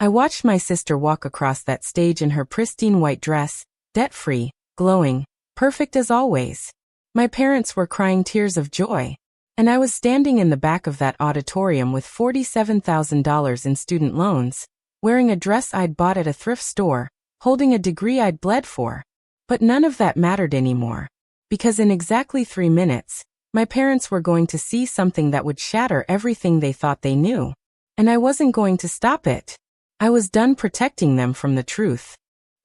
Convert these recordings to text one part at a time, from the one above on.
I watched my sister walk across that stage in her pristine white dress, debt-free, glowing, perfect as always. My parents were crying tears of joy, and I was standing in the back of that auditorium with $47,000 in student loans, wearing a dress I'd bought at a thrift store, holding a degree I'd bled for. But none of that mattered anymore, because in exactly 3 minutes, my parents were going to see something that would shatter everything they thought they knew, and I wasn't going to stop it. I was done protecting them from the truth.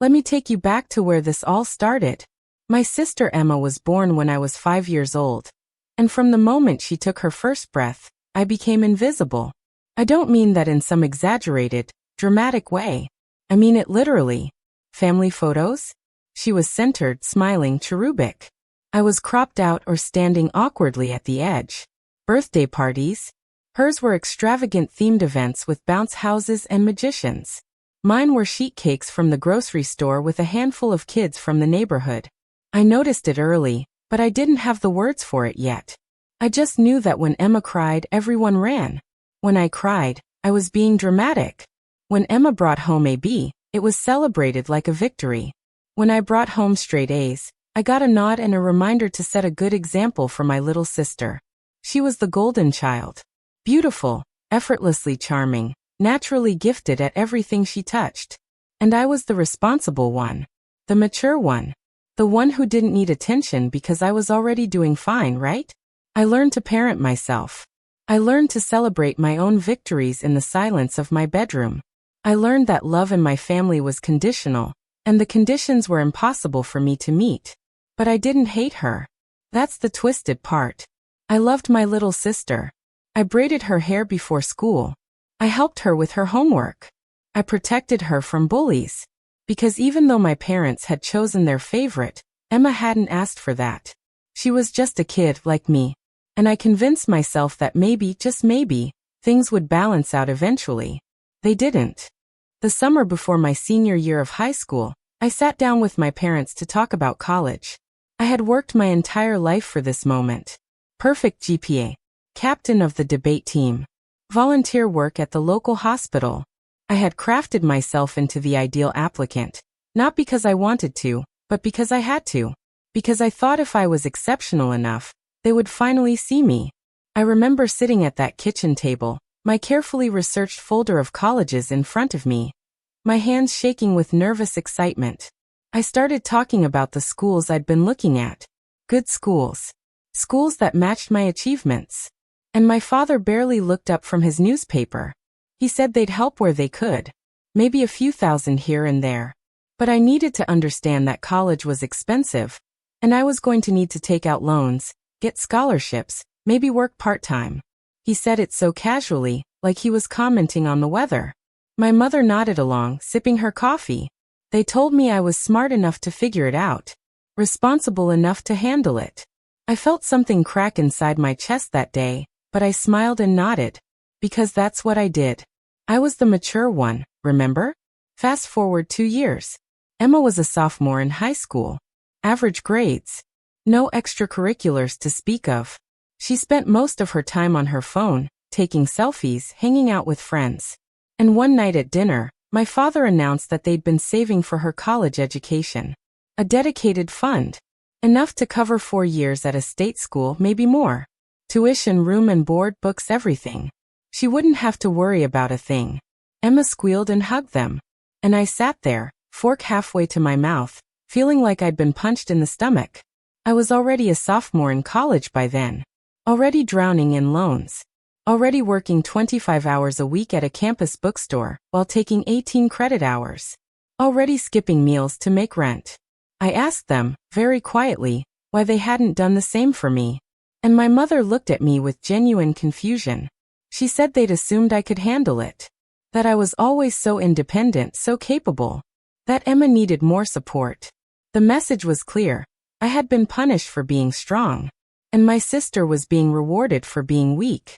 Let me take you back to where this all started. My sister Emma was born when I was 5 years old, and from the moment she took her first breath, I became invisible. I don't mean that in some exaggerated, dramatic way. I mean it literally. Family photos? She was centered, smiling, cherubic. I was cropped out or standing awkwardly at the edge. Birthday parties? Hers were extravagant themed events with bounce houses and magicians. Mine were sheet cakes from the grocery store with a handful of kids from the neighborhood. I noticed it early, but I didn't have the words for it yet. I just knew that when Emma cried, everyone ran. When I cried, I was being dramatic. When Emma brought home a B, it was celebrated like a victory. When I brought home straight A's, I got a nod and a reminder to set a good example for my little sister. She was the golden child. Beautiful, effortlessly charming, naturally gifted at everything she touched. And I was the responsible one. The mature one. The one who didn't need attention because I was already doing fine, right? I learned to parent myself. I learned to celebrate my own victories in the silence of my bedroom. I learned that love in my family was conditional, and the conditions were impossible for me to meet. But I didn't hate her. That's the twisted part. I loved my little sister. I braided her hair before school. I helped her with her homework. I protected her from bullies. Because even though my parents had chosen their favorite, Emma hadn't asked for that. She was just a kid like me. And I convinced myself that maybe, just maybe, things would balance out eventually. They didn't. The summer before my senior year of high school, I sat down with my parents to talk about college. I had worked my entire life for this moment. Perfect GPA. Captain of the debate team. Volunteer work at the local hospital. I had crafted myself into the ideal applicant, not because I wanted to, but because I had to. Because I thought if I was exceptional enough, they would finally see me. I remember sitting at that kitchen table, my carefully researched folder of colleges in front of me, my hands shaking with nervous excitement. I started talking about the schools I'd been looking at. Good schools. Schools that matched my achievements. And my father barely looked up from his newspaper. He said they'd help where they could. Maybe a few thousand here and there. But I needed to understand that college was expensive, and I was going to need to take out loans, get scholarships, maybe work part-time. He said it so casually, like he was commenting on the weather. My mother nodded along, sipping her coffee. They told me I was smart enough to figure it out, responsible enough to handle it. I felt something crack inside my chest that day, but I smiled and nodded, because that's what I did. I was the mature one, remember? Fast forward 2 years. Emma was a sophomore in high school. Average grades. No extracurriculars to speak of. She spent most of her time on her phone, taking selfies, hanging out with friends. And one night at dinner, my father announced that they'd been saving for her college education. A dedicated fund. Enough to cover 4 years at a state school, maybe more. Tuition, room and board, books, everything. She wouldn't have to worry about a thing. Emma squealed and hugged them. And I sat there, fork halfway to my mouth, feeling like I'd been punched in the stomach. I was already a sophomore in college by then. Already drowning in loans. Already working 25 hours a week at a campus bookstore while taking 18 credit hours. Already skipping meals to make rent. I asked them, very quietly, why they hadn't done the same for me. And my mother looked at me with genuine confusion. She said they'd assumed I could handle it. That I was always so independent, so capable. That Emma needed more support. The message was clear. I had been punished for being strong. And my sister was being rewarded for being weak.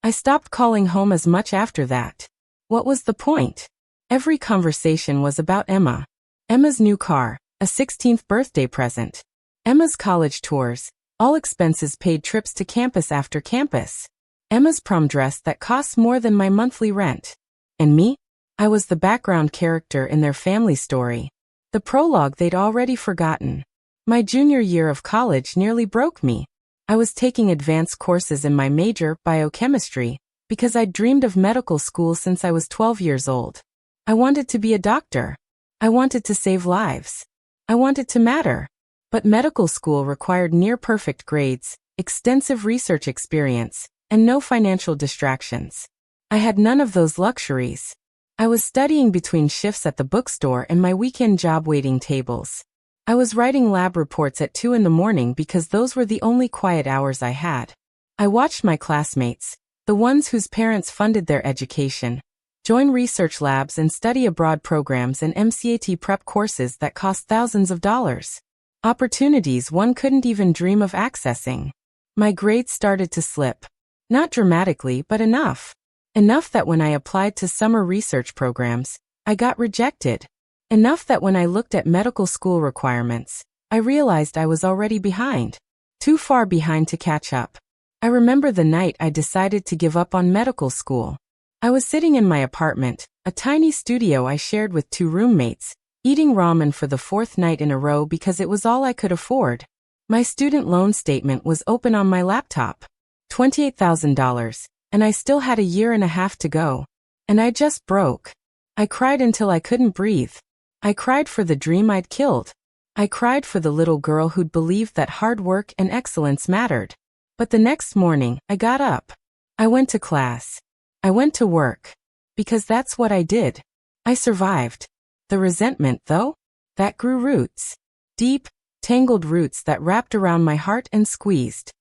I stopped calling home as much after that. What was the point? Every conversation was about Emma. Emma's new car, a 16th birthday present. Emma's college tours, all expenses paid trips to campus after campus. Emma's prom dress that costs more than my monthly rent. And me? I was the background character in their family story. The prologue they'd already forgotten. My junior year of college nearly broke me. I was taking advanced courses in my major, biochemistry, because I'd dreamed of medical school since I was 12 years old. I wanted to be a doctor. I wanted to save lives. I wanted to matter. But medical school required near-perfect grades, extensive research experience, and no financial distractions. I had none of those luxuries. I was studying between shifts at the bookstore and my weekend job waiting tables. I was writing lab reports at 2 in the morning because those were the only quiet hours I had. I watched my classmates, the ones whose parents funded their education, join research labs and study abroad programs and MCAT prep courses that cost thousands of dollars. Opportunities one couldn't even dream of accessing. My grades started to slip. Not dramatically, but enough. Enough that when I applied to summer research programs, I got rejected. Enough that when I looked at medical school requirements, I realized I was already behind. Too far behind to catch up. I remember the night I decided to give up on medical school. I was sitting in my apartment, a tiny studio I shared with 2 roommates, eating ramen for the 4th night in a row because it was all I could afford. My student loan statement was open on my laptop. $28,000, and I still had a year and a half to go. And I just broke. I cried until I couldn't breathe. I cried for the dream I'd killed. I cried for the little girl who'd believed that hard work and excellence mattered. But the next morning, I got up. I went to class. I went to work. Because that's what I did. I survived. The resentment, though? That grew roots. Deep, tangled roots that wrapped around my heart and squeezed.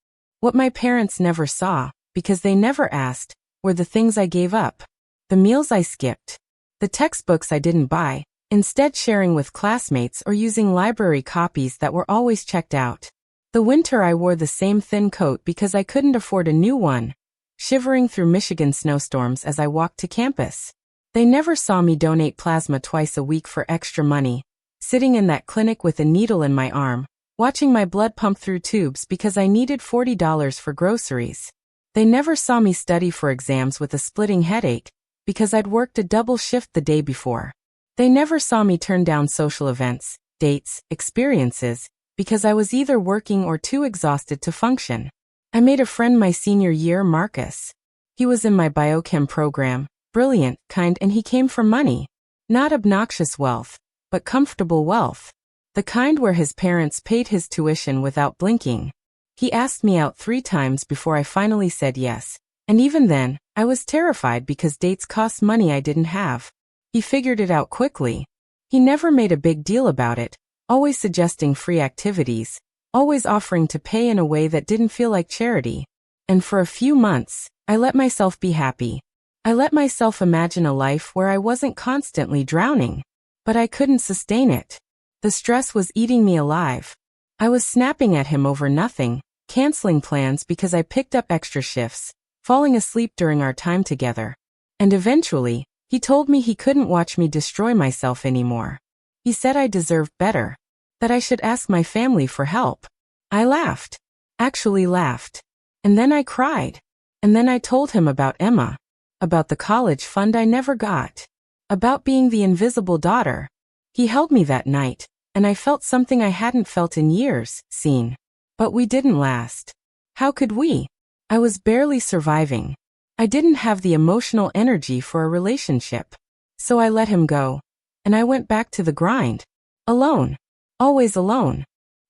What my parents never saw, because they never asked, were the things I gave up. The meals I skipped. The textbooks I didn't buy, instead sharing with classmates or using library copies that were always checked out. The winter I wore the same thin coat because I couldn't afford a new one, shivering through Michigan snowstorms as I walked to campus. They never saw me donate plasma twice a week for extra money, sitting in that clinic with a needle in my arm, watching my blood pump through tubes because I needed $40 for groceries. They never saw me study for exams with a splitting headache, because I'd worked a double shift the day before. They never saw me turn down social events, dates, experiences, because I was either working or too exhausted to function. I made a friend my senior year, Marcus. He was in my biochem program, brilliant, kind, and he came from money. Not obnoxious wealth, but comfortable wealth. The kind where his parents paid his tuition without blinking. He asked me out 3 times before I finally said yes, and even then, I was terrified because dates cost money I didn't have. He figured it out quickly. He never made a big deal about it, always suggesting free activities, always offering to pay in a way that didn't feel like charity. And for a few months, I let myself be happy. I let myself imagine a life where I wasn't constantly drowning. But I couldn't sustain it. The stress was eating me alive. I was snapping at him over nothing, canceling plans because I picked up extra shifts, falling asleep during our time together. And eventually, he told me he couldn't watch me destroy myself anymore. He said I deserved better. That I should ask my family for help. I laughed. Actually laughed. And then I cried. And then I told him about Emma. About the college fund I never got. About being the invisible daughter. He held me that night, and I felt something I hadn't felt in years, seen. But we didn't last. How could we? I was barely surviving. I didn't have the emotional energy for a relationship. So I let him go. And I went back to the grind. Alone. Always alone.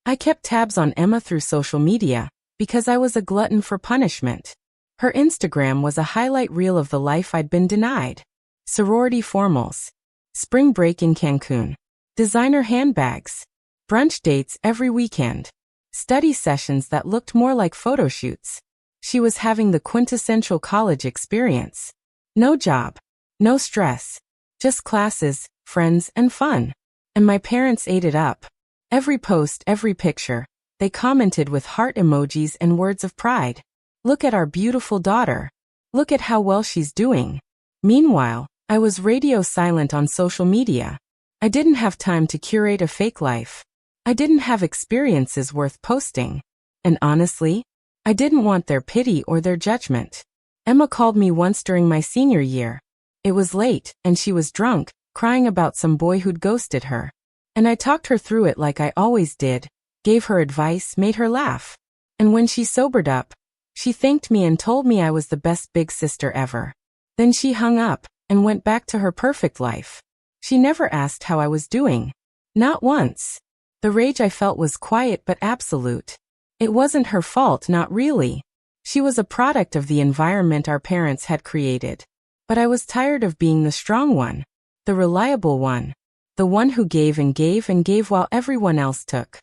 I kept tabs on Emma through social media, because I was a glutton for punishment. Her Instagram was a highlight reel of the life I'd been denied. Sorority formals. Spring break in Cancun. Designer handbags. Brunch dates every weekend. Study sessions that looked more like photo shoots. She was having the quintessential college experience. No job. No stress. Just classes, friends, and fun. And my parents ate it up. Every post, every picture, they commented with heart emojis and words of pride. Look at our beautiful daughter. Look at how well she's doing. Meanwhile, I was radio silent on social media. I didn't have time to curate a fake life. I didn't have experiences worth posting. And honestly, I didn't want their pity or their judgment. Emma called me once during my senior year. It was late, and she was drunk, crying about some boy who'd ghosted her. And I talked her through it like I always did, gave her advice, made her laugh. And when she sobered up, she thanked me and told me I was the best big sister ever. Then she hung up and went back to her perfect life. She never asked how I was doing. Not once. The rage I felt was quiet but absolute. It wasn't her fault, not really. She was a product of the environment our parents had created. But I was tired of being the strong one, the reliable one, the one who gave and gave and gave while everyone else took.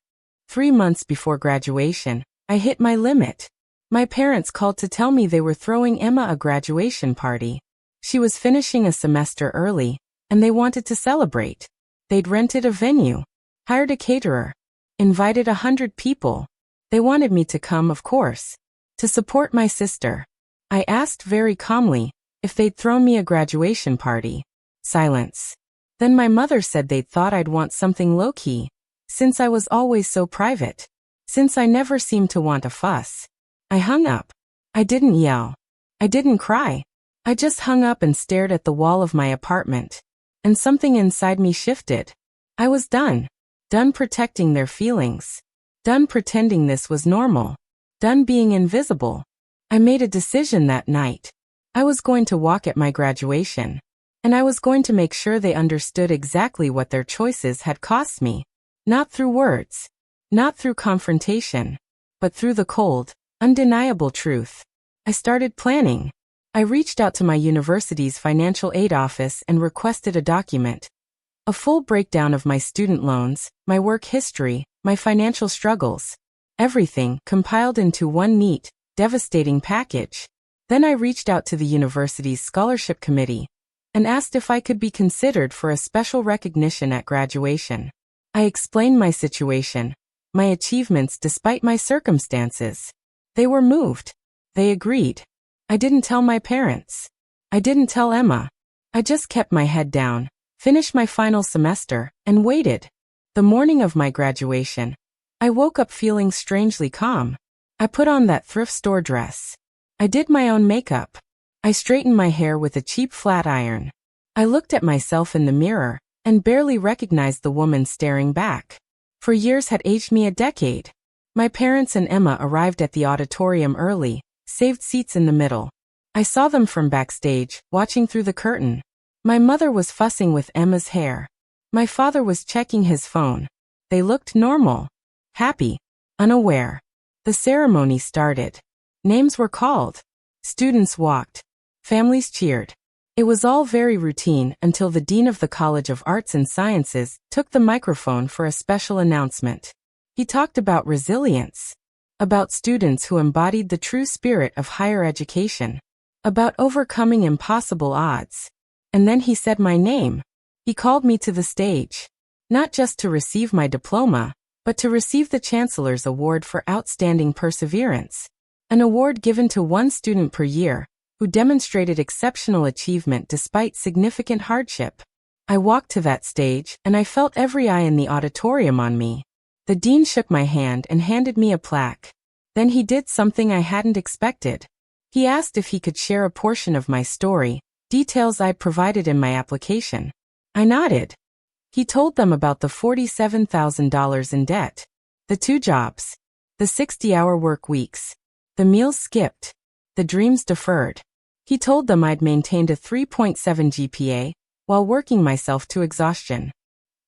3 months before graduation, I hit my limit. My parents called to tell me they were throwing Emma a graduation party. She was finishing a semester early, and they wanted to celebrate. They'd rented a venue, hired a caterer, invited 100 people. They wanted me to come, of course, to support my sister. I asked very calmly if they'd throw me a graduation party. Silence. Then my mother said they'd thought I'd want something low-key, since I was always so private, since I never seemed to want a fuss. I hung up. I didn't yell. I didn't cry. I just hung up and stared at the wall of my apartment. And something inside me shifted. I was done. Done protecting their feelings. Done pretending this was normal. Done being invisible. I made a decision that night. I was going to walk at my graduation. And I was going to make sure they understood exactly what their choices had cost me. Not through words. Not through confrontation. But through the cold, undeniable truth. I started planning. I reached out to my university's financial aid office and requested a document. A full breakdown of my student loans, my work history, my financial struggles. Everything compiled into one neat, devastating package. Then I reached out to the university's scholarship committee and asked if I could be considered for a special recognition at graduation. I explained my situation, my achievements despite my circumstances. They were moved. They agreed. I didn't tell my parents. I didn't tell Emma. I just kept my head down, finished my final semester, and waited. The morning of my graduation, I woke up feeling strangely calm. I put on that thrift store dress. I did my own makeup. I straightened my hair with a cheap flat iron. I looked at myself in the mirror and barely recognized the woman staring back. For years had aged me a decade. My parents and Emma arrived at the auditorium early, saved seats in the middle. I saw them from backstage, watching through the curtain. My mother was fussing with Emma's hair. My father was checking his phone. They looked normal, happy, unaware. The ceremony started. Names were called. Students walked. Families cheered. It was all very routine until the Dean of the College of Arts and Sciences took the microphone for a special announcement. He talked about resilience, about students who embodied the true spirit of higher education, about overcoming impossible odds. And then he said my name. He called me to the stage, not just to receive my diploma, but to receive the Chancellor's Award for Outstanding Perseverance, an award given to one student per year who demonstrated exceptional achievement despite significant hardship. I walked to that stage, and I felt every eye in the auditorium on me. The dean shook my hand and handed me a plaque. Then he did something I hadn't expected. He asked if he could share a portion of my story, details I'd provided in my application. I nodded. He told them about the $47,000 in debt, the 2 jobs, the 60-hour work weeks, the meals skipped, the dreams deferred. He told them I'd maintained a 3.7 GPA while working myself to exhaustion.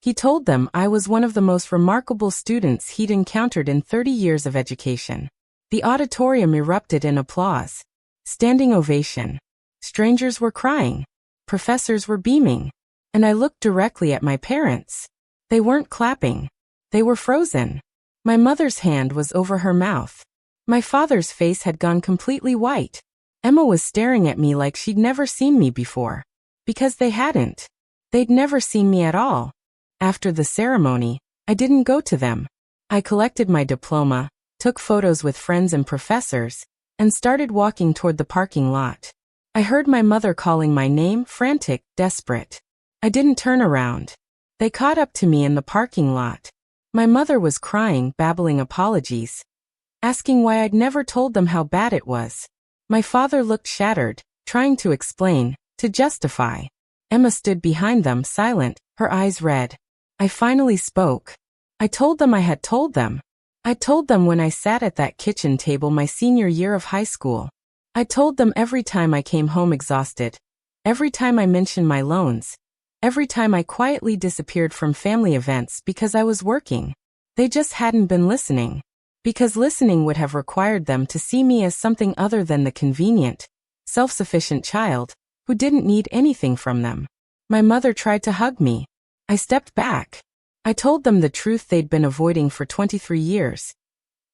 He told them I was one of the most remarkable students he'd encountered in 30 years of education. The auditorium erupted in applause. Standing ovation. Strangers were crying. Professors were beaming. And I looked directly at my parents. They weren't clapping. They were frozen. My mother's hand was over her mouth. My father's face had gone completely white. Emma was staring at me like she'd never seen me before. Because they hadn't. They'd never seen me at all. After the ceremony, I didn't go to them. I collected my diploma, took photos with friends and professors, and started walking toward the parking lot. I heard my mother calling my name, frantic, desperate. I didn't turn around. They caught up to me in the parking lot. My mother was crying, babbling apologies, asking why I'd never told them how bad it was. My father looked shattered, trying to explain, to justify. Emma stood behind them, silent, her eyes red. I finally spoke. I told them I had told them. I told them when I sat at that kitchen table my senior year of high school. I told them every time I came home exhausted. Every time I mentioned my loans. Every time I quietly disappeared from family events because I was working. They just hadn't been listening. Because listening would have required them to see me as something other than the convenient, self-sufficient child who didn't need anything from them. My mother tried to hug me. I stepped back. I told them the truth they'd been avoiding for 23 years.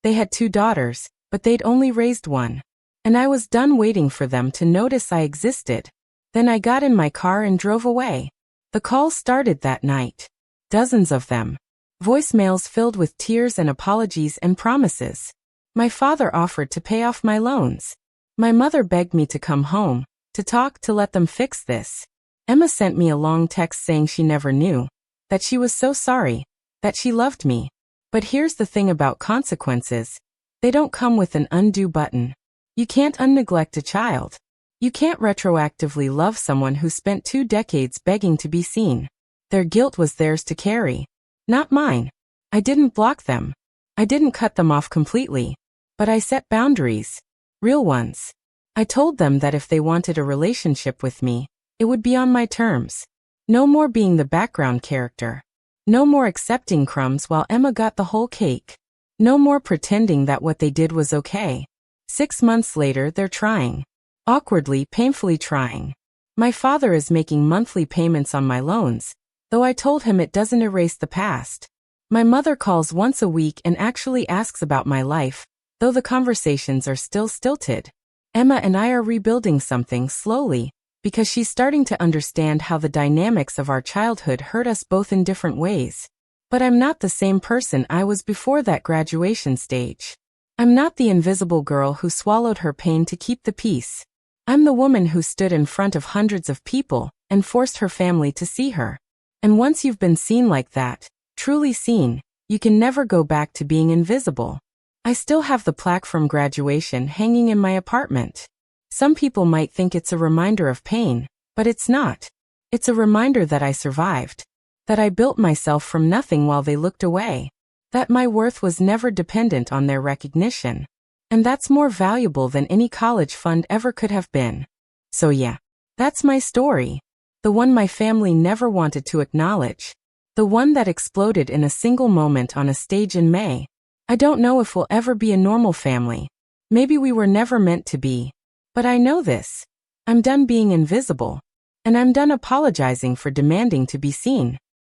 They had 2 daughters, but they'd only raised one. And I was done waiting for them to notice I existed. Then I got in my car and drove away. The calls started that night. Dozens of them. Voicemails filled with tears and apologies and promises. My father offered to pay off my loans. My mother begged me to come home, to talk, to let them fix this. Emma sent me a long text saying she never knew, that she was so sorry, that she loved me. But here's the thing about consequences. They don't come with an undo button. You can't unneglect a child. You can't retroactively love someone who spent 2 decades begging to be seen. Their guilt was theirs to carry. Not mine. I didn't block them. I didn't cut them off completely. But I set boundaries. Real ones. I told them that if they wanted a relationship with me, it would be on my terms. No more being the background character. No more accepting crumbs while Emma got the whole cake. No more pretending that what they did was okay. 6 months later, they're trying. Awkwardly, painfully trying. My father is making monthly payments on my loans, though I told him it doesn't erase the past. My mother calls once a week and actually asks about my life, though the conversations are still stilted. Emma and I are rebuilding something slowly, because she's starting to understand how the dynamics of our childhood hurt us both in different ways. But I'm not the same person I was before that graduation stage. I'm not the invisible girl who swallowed her pain to keep the peace. I'm the woman who stood in front of hundreds of people and forced her family to see her. And once you've been seen like that, truly seen, you can never go back to being invisible. I still have the plaque from graduation hanging in my apartment. Some people might think it's a reminder of pain, but it's not. It's a reminder that I survived. That I built myself from nothing while they looked away. That my worth was never dependent on their recognition. And that's more valuable than any college fund ever could have been. So yeah, that's my story. The one my family never wanted to acknowledge. The one that exploded in a single moment on a stage in May. I don't know if we'll ever be a normal family. Maybe we were never meant to be. But I know this. I'm done being invisible. And I'm done apologizing for demanding to be seen.